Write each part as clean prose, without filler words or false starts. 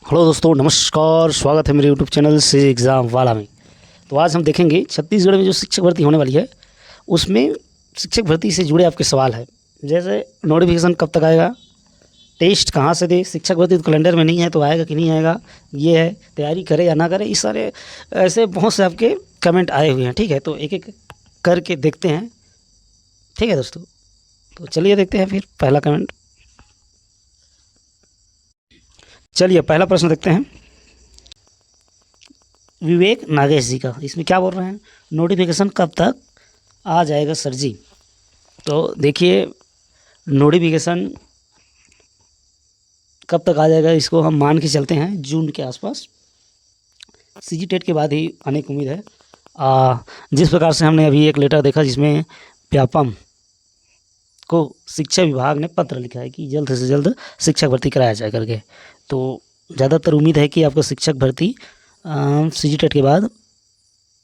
Hello दोस्तों, नमस्कार। स्वागत है मेरे यूट्यूब चैनल से एग्ज़ाम वाला में। तो आज हम देखेंगे छत्तीसगढ़ में जो शिक्षक भर्ती होने वाली है उसमें शिक्षक भर्ती से जुड़े आपके सवाल है। जैसे नोटिफिकेशन कब तक आएगा, टेस्ट कहाँ से दे, शिक्षक भर्ती तो कैलेंडर में नहीं है तो आएगा कि नहीं आएगा, ये है, तैयारी करे या ना करे, इस सारे ऐसे बहुत से आपके कमेंट आए हुए हैं। ठीक है, तो एक एक करके देखते हैं। ठीक है दोस्तों, तो चलिए देखते हैं फिर पहला कमेंट। चलिए पहला प्रश्न देखते हैं विवेक नागेश जी का। इसमें क्या बोल रहे हैं, नोटिफिकेशन कब तक आ जाएगा सर जी। तो देखिए, नोटिफिकेशन कब तक आ जाएगा इसको हम मान के चलते हैं जून के आसपास। सीजी टेट के बाद ही आने की उम्मीद है। जिस प्रकार से हमने अभी एक लेटर देखा जिसमें व्यापम को शिक्षा विभाग ने पत्र लिखा है कि जल्द से जल्द शिक्षक भर्ती कराया जाए करके, तो ज़्यादातर उम्मीद है कि आपको शिक्षक भर्ती सीजी टेट के बाद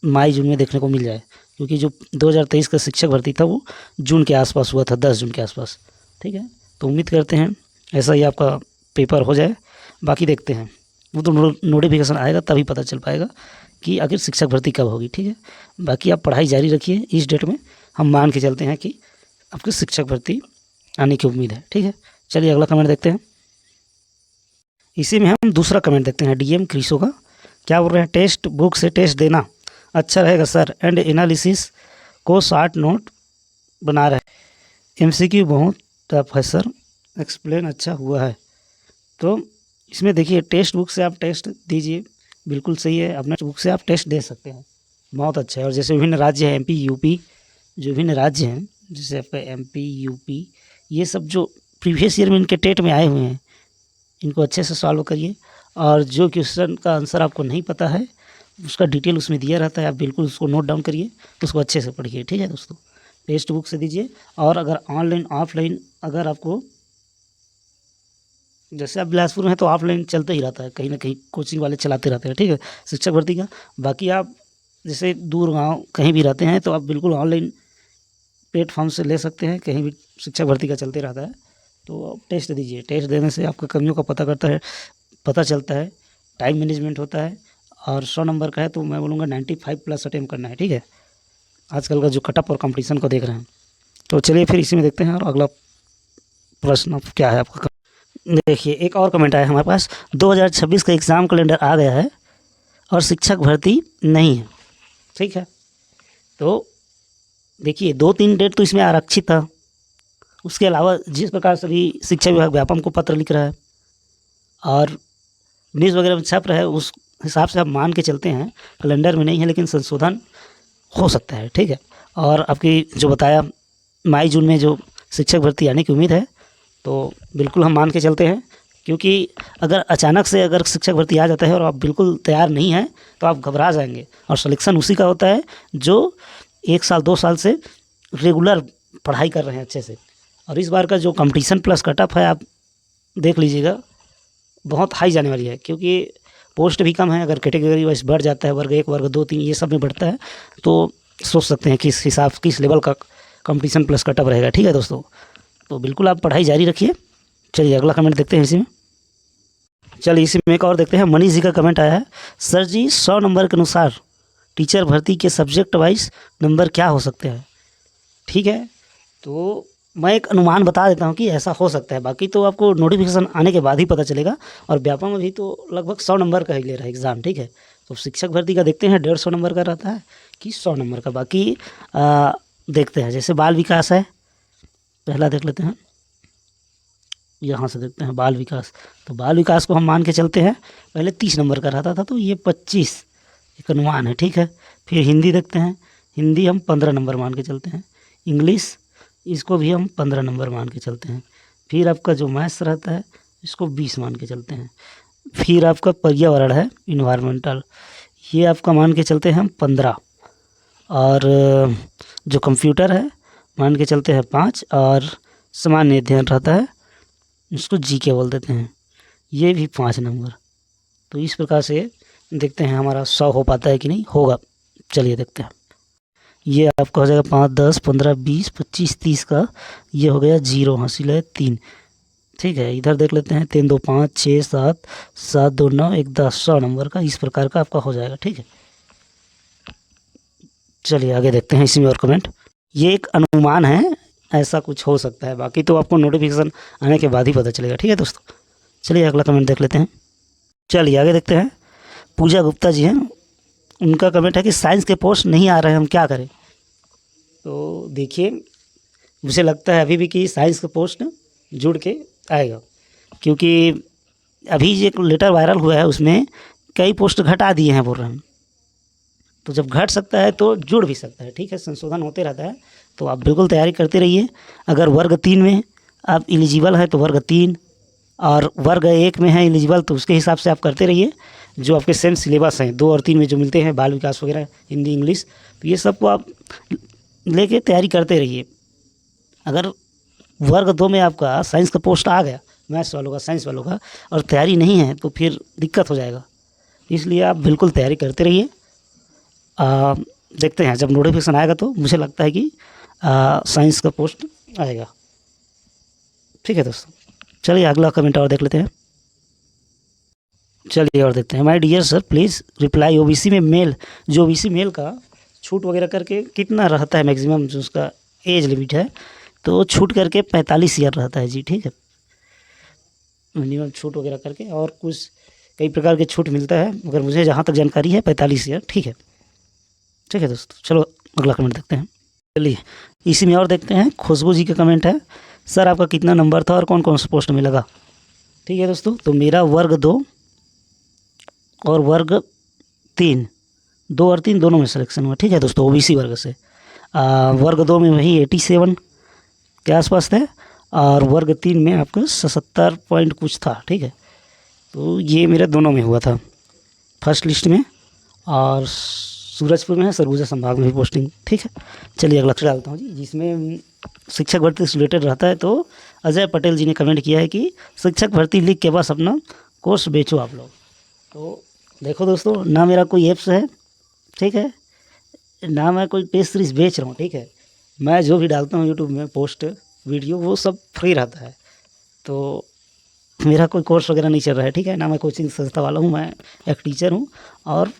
मई जून में देखने को मिल जाए, क्योंकि जो 2023 का शिक्षक भर्ती था वो जून के आसपास हुआ था, 10 जून के आसपास। ठीक है, तो उम्मीद करते हैं ऐसा ही आपका पेपर हो जाए। बाकी देखते हैं, वो तो नोटिफिकेशन आएगा तभी पता चल पाएगा कि आखिर शिक्षक भर्ती कब होगी। ठीक है, बाकी आप पढ़ाई जारी रखिए। इस डेट में हम मान के चलते हैं कि आपकी शिक्षक भर्ती आने की उम्मीद है। ठीक है, चलिए अगला कमेंट देखते हैं। इसी में हम दूसरा कमेंट देखते हैं डीएम क्रिसो का। क्या बोल रहे हैं, टेक्स्ट बुक से टेस्ट देना अच्छा रहेगा सर, एंड एनालिसिस को शॉर्ट नोट बना रहे। एमसीक्यू बहुत टफ है सर, एक्सप्लेन अच्छा हुआ है। तो इसमें देखिए, टेक्स्ट बुक से आप टेस्ट दीजिए, बिल्कुल सही है। अपने बुक से आप टेस्ट दे सकते हैं, बहुत अच्छा है। और जैसे विभिन्न राज्य हैं, एमपी यूपी, जो विभिन्न राज्य हैं जैसे आपका एमपी यूपी, ये सब जो प्रीवियस ईयर में इनके टेट में आए हुए हैं इनको अच्छे से सॉल्व करिए। और जो क्वेश्चन का आंसर आपको नहीं पता है उसका डिटेल उसमें दिया रहता है, आप बिल्कुल उसको नोट डाउन करिए, उसको अच्छे से पढ़िए। ठीक है दोस्तों, टेक्स्ट बुक से दीजिए। और अगर ऑनलाइन ऑफलाइन अगर आपको, जैसे आप बिलासपुर में हैं तो ऑफलाइन चलते ही रहता है, कहीं ना कहीं कोचिंग वाले चलाते रहते हैं। ठीक है, शिक्षक भर्ती का। बाकी आप जैसे दूर गाँव कहीं भी रहते हैं तो आप बिल्कुल ऑनलाइन प्लेटफॉर्म से ले सकते हैं, कहीं भी शिक्षक भर्ती का चलते रहता है। तो आप टेस्ट दीजिए, टेस्ट देने से आपका कमियों का पता चलता है, टाइम मैनेजमेंट होता है। और 100 नंबर का है तो मैं बोलूँगा 95 प्लस अटेम्प्ट करना है। ठीक है, आजकल का जो कटअप और कंपटीशन को देख रहे हैं। तो चलिए फिर इसी में देखते हैं और अगला प्रश्न क्या है आपका। देखिए, एक और कमेंट आया हमारे पास, 2026 का एग्ज़ाम कैलेंडर आ गया है और शिक्षक भर्ती नहीं है। ठीक है, तो देखिए 2-3 डेट तो इसमें आरक्षित था। उसके अलावा जिस प्रकार से भी शिक्षा विभाग व्यापम को पत्र लिख रहा है और न्यूज़ वगैरह में छप रहा है, उस हिसाब से आप मान के चलते हैं कैलेंडर में नहीं है, लेकिन संशोधन हो सकता है। ठीक है, और आपकी जो बताया मई जून में जो शिक्षक भर्ती आने की उम्मीद है, तो बिल्कुल हम मान के चलते हैं। क्योंकि अगर अचानक से अगर शिक्षक भर्ती आ जाता है और आप बिल्कुल तैयार नहीं हैं तो आप घबरा जाएंगे। और सिलेक्शन उसी का होता है जो 1 साल 2 साल से रेगुलर पढ़ाई कर रहे हैं अच्छे से। और इस बार का जो कंपटीशन प्लस कटअप है, आप देख लीजिएगा, बहुत हाई जाने वाली है। क्योंकि पोस्ट भी कम है, अगर कैटेगरी वाइज बढ़ जाता है, वर्ग 1 वर्ग 2 3 ये सब में बढ़ता है, तो सोच सकते हैं किस हिसाब किस लेवल का कंपटीशन प्लस कटअप रहेगा। ठीक है दोस्तों, तो बिल्कुल आप पढ़ाई जारी रखिए। चलिए अगला कमेंट देखते हैं इसी में। चलिए इसी में एक और देखते हैं। मनीष जी का कमेंट आया है, सर जी 100 नंबर के अनुसार टीचर भर्ती के सब्जेक्ट वाइज नंबर क्या हो सकते हैं। ठीक है, तो मैं एक अनुमान बता देता हूँ कि ऐसा हो सकता है, बाकी तो आपको नोटिफिकेशन आने के बाद ही पता चलेगा। और व्यापम में भी तो लगभग 100 नंबर का ही ले रहा है एग्ज़ाम। ठीक है, तो शिक्षक भर्ती का देखते हैं 150 नंबर का रहता है कि 100 नंबर का। बाकी देखते हैं, जैसे बाल विकास है, पहला देख लेते हैं, यहाँ से देखते हैं बाल विकास। तो बाल विकास को हम मान के चलते हैं, पहले 30 नंबर का रहता था, तो ये 25 एक अनुमान है। ठीक है, फिर हिंदी देखते हैं, हिंदी हम 15 नंबर मान के चलते हैं। इंग्लिश, इसको भी हम 15 नंबर मान के चलते हैं। फिर आपका जो मैथ्स रहता है इसको 20 मान के चलते हैं। फिर आपका पर्यावरण है, इन्वायरमेंटल, ये आपका मान के चलते हैं हम 15। और जो कंप्यूटर है मान के चलते हैं 5। और सामान्य अध्ययन रहता है, इसको जीके बोल देते हैं, ये भी 5 नंबर। तो इस प्रकार से देखते हैं हमारा 100 हो पाता है कि नहीं होगा। चलिए देखते हैं, ये आपका हो जाएगा 5 10 15 20 25 30 का, ये हो गया 0 हासिल है 3। ठीक है, इधर देख लेते हैं 3 2 5 6 7 7 2 9 1 10 100 नंबर का इस प्रकार का आपका हो जाएगा। ठीक है, चलिए आगे देखते हैं इसमें और कमेंट। ये एक अनुमान है, ऐसा कुछ हो सकता है, बाकी तो आपको नोटिफिकेशन आने के बाद ही पता चलेगा। ठीक है दोस्तों, चलिए अगला कमेंट देख लेते हैं। चलिए आगे देखते हैं। पूजा गुप्ता जी हैं, उनका कमेंट है कि साइंस के पोस्ट नहीं आ रहे हैं, हम क्या करें। तो देखिए, मुझे लगता है अभी भी कि साइंस का पोस्ट जुड़ के आएगा, क्योंकि अभी जो एक लेटर वायरल हुआ है उसमें कई पोस्ट घटा दिए हैं बोल रहे हैं। तो जब घट सकता है तो जुड़ भी सकता है। ठीक है, संशोधन होते रहता है, तो आप बिल्कुल तैयारी करते रहिए। अगर वर्ग 3 में आप एलिजिबल है तो वर्ग 3, और वर्ग 1 में है एलिजिबल तो उसके हिसाब से आप करते रहिए। जो आपके सेम सिलेबस हैं 2 और 3 में जो मिलते हैं, बाल विकास वगैरह, हिंदी, इंग्लिश, तो ये सब को आप लेके तैयारी करते रहिए। अगर वर्ग 2 में आपका साइंस का पोस्ट आ गया, मैथ्स वालों का, साइंस वालों का, और तैयारी नहीं है तो फिर दिक्कत हो जाएगा। इसलिए आप बिल्कुल तैयारी करते रहिए। देखते हैं जब नोटिफिकेशन आएगा तो मुझे लगता है कि साइंस का पोस्ट आएगा। ठीक है दोस्तों, चलिए अगला कमेंट और देख लेते हैं। चलिए और देखते हैं। My dear sir please reply, OBC में मेल, जो ओबीसी मेल का छूट वगैरह करके कितना रहता है मैक्सिमम, जो उसका एज लिमिट है, तो छूट करके 45 ईयर रहता है जी। ठीक है, मिनिमम छूट वगैरह करके, और कुछ कई प्रकार के छूट मिलता है, मगर मुझे जहाँ तक जानकारी है 45 ईयर। ठीक है, ठीक है दोस्तों, चलो अगला कमेंट देखते हैं। चलिए इसी में और देखते हैं। खुशबू जी का कमेंट है, सर आपका कितना नंबर था और कौन कौन से पोस्ट में लगा। ठीक है दोस्तों, तो मेरा वर्ग 2 और वर्ग 3, 2 और 3 दोनों में सिलेक्शन हुआ। ठीक है दोस्तों, ओबीसी वर्ग से। वर्ग 2 में वही 87 के आसपास थे, और वर्ग 3 में आपका 77 पॉइंट कुछ था। ठीक है, तो ये मेरे दोनों में हुआ था, फर्स्ट लिस्ट में, और सूरजपुर में है, सरगुजा संभाग में भी पोस्टिंग। ठीक है, चलिए अगला डालता हूँ जी, जिसमें शिक्षक भर्ती से रिलेटेड रहता है। तो अजय पटेल जी ने कमेंट किया है कि शिक्षक भर्ती लिख के बस अपना कोर्स बेचो आप लोग। तो देखो दोस्तों, ना मेरा कोई ऐप्स है, ठीक है, ना मैं कोई टेस्ट सीरीज बेच रहा हूँ। ठीक है, मैं जो भी डालता हूँ यूट्यूब में पोस्ट वीडियो, वो सब फ्री रहता है। तो मेरा कोई कोर्स वगैरह नहीं चल रहा है। ठीक है, ना मैं कोचिंग संस्था वाला हूँ, मैं एक टीचर हूँ, और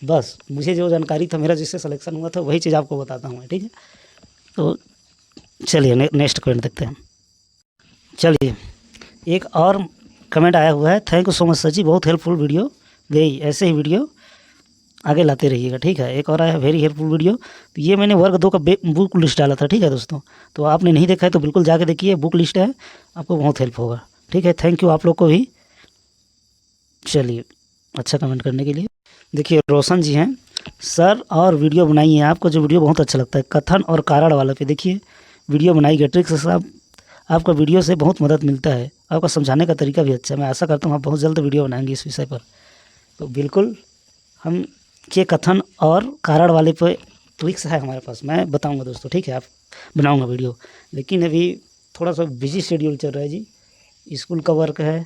बस मुझे जो जानकारी था, मेरा जिससे सिलेक्शन हुआ था, वही चीज़ आपको बताता हूँ मैं। ठीक है, तो चलिए नेक्स्ट कमेंट देखते हैं। चलिए एक और कमेंट आया हुआ है, thank you so much sir ji, बहुत हेल्पफुल वीडियो गई, ऐसे ही वीडियो आगे लाते रहिएगा। ठीक है, एक और आया, वेरी हेल्पफुल वीडियो। तो ये मैंने वर्ग 2 का बुक लिस्ट डाला था। ठीक है दोस्तों, तो आपने नहीं देखा है तो बिल्कुल जाके देखिए, बुक लिस्ट है, आपको बहुत हेल्प होगा। ठीक है, थैंक यू आप लोग को भी। चलिए, अच्छा कमेंट करने के लिए। देखिए रोशन जी हैं, सर और वीडियो बनाइए, आपको जो वीडियो बहुत अच्छा लगता है, कथन और कारण वाला पे देखिए वीडियो बनाई गई, ट्रिक्स साहब, आपका वीडियो से बहुत मदद मिलता है, आपका समझाने का तरीका भी अच्छा है। मैं आशा करता हूँ आप बहुत जल्द वीडियो बनाएंगे इस विषय पर। तो बिल्कुल हम के कथन और कारण वाले पे ट्रिक्स है हमारे पास, मैं बताऊंगा दोस्तों। ठीक है, आप बनाऊंगा वीडियो, लेकिन अभी थोड़ा सा बिजी शेड्यूल चल रहा है जी, स्कूल का वर्क है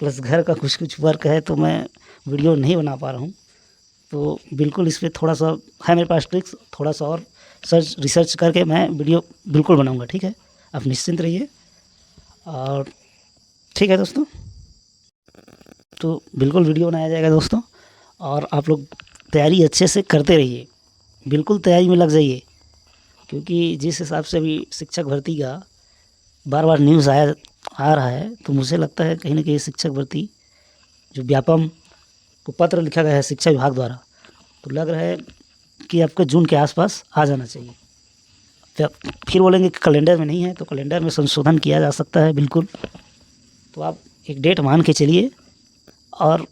प्लस घर का कुछ वर्क है, तो मैं वीडियो नहीं बना पा रहा हूँ। तो बिल्कुल इस पर थोड़ा सा है मेरे पास ट्रिक्स, थोड़ा सा और रिसर्च करके मैं वीडियो बिल्कुल बनाऊँगा। ठीक है, आप निश्चिंत रहिए। और ठीक है दोस्तों, तो बिल्कुल वीडियो बनाया जाएगा दोस्तों, और आप लोग तैयारी अच्छे से करते रहिए, बिल्कुल तैयारी में लग जाइए, क्योंकि जिस हिसाब से अभी शिक्षक भर्ती का बार बार न्यूज़ आ रहा है, तो मुझे लगता है कहीं ना कहीं शिक्षक भर्ती जो व्यापम को पत्र लिखा गया है शिक्षा विभाग द्वारा, तो लग रहा है कि आपको जून के आसपास आ जाना चाहिए। फिर बोलेंगे कि कैलेंडर में नहीं है, तो कैलेंडर में संशोधन किया जा सकता है बिल्कुल। तो आप एक डेट मान के चलिए, और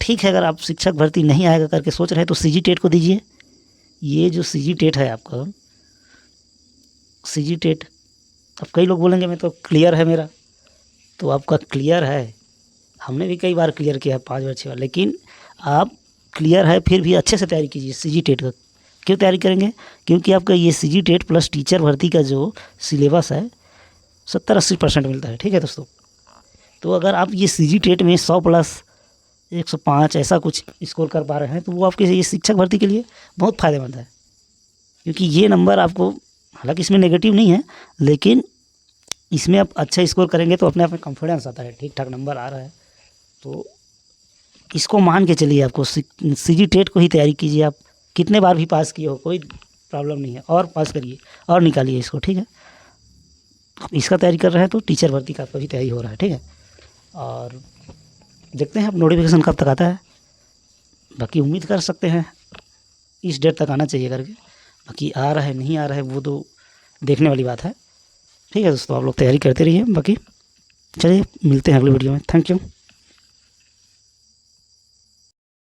ठीक है, अगर आप शिक्षक भर्ती नहीं आएगा करके सोच रहे हैं तो सीजी टेट को दीजिए। ये जो सीजी टेट है आपका, सीजी टेट, अब कई लोग बोलेंगे मैं तो क्लियर है मेरा, तो आपका क्लियर है, हमने भी कई बार क्लियर किया है, 5 बार 6 बार, लेकिन आप क्लियर है फिर भी अच्छे से तैयारी कीजिए सीजी टेट का। क्यों तैयारी करेंगे, क्योंकि आपका ये सीजी टेट प्लस टीचर भर्ती का जो सिलेबस है 70-80% मिलता है। ठीक है दोस्तों, तो अगर आप ये सीजी टेट में 100 प्लस 105 ऐसा कुछ स्कोर कर पा रहे हैं, तो वो आपके ये शिक्षक भर्ती के लिए बहुत फ़ायदेमंद है, क्योंकि ये नंबर आपको, हालांकि इसमें नेगेटिव नहीं है, लेकिन इसमें आप अच्छा स्कोर करेंगे तो अपने आप में कॉन्फिडेंस आता है, ठीक ठाक नंबर आ रहा है तो इसको मान के चलिए। आपको सीजी टेट को ही तैयारी कीजिए, आप कितने बार भी पास किए हो कोई प्रॉब्लम नहीं है, और पास करिए और निकालिए इसको, ठीक है। इसका तैयारी कर रहे हैं तो टीचर भर्ती का आपका भी तैयारी हो रहा है, ठीक है। और देखते हैं अब नोटिफिकेशन कब तक आता है, बाकी उम्मीद कर सकते हैं इस डेट तक आना चाहिए करके। बाकी आ रहा है नहीं आ रहा है वो तो देखने वाली बात है, ठीक है दोस्तों। आप लोग तैयारी करते रहिए, बाकी चलिए मिलते हैं अगली वीडियो में। Thank you.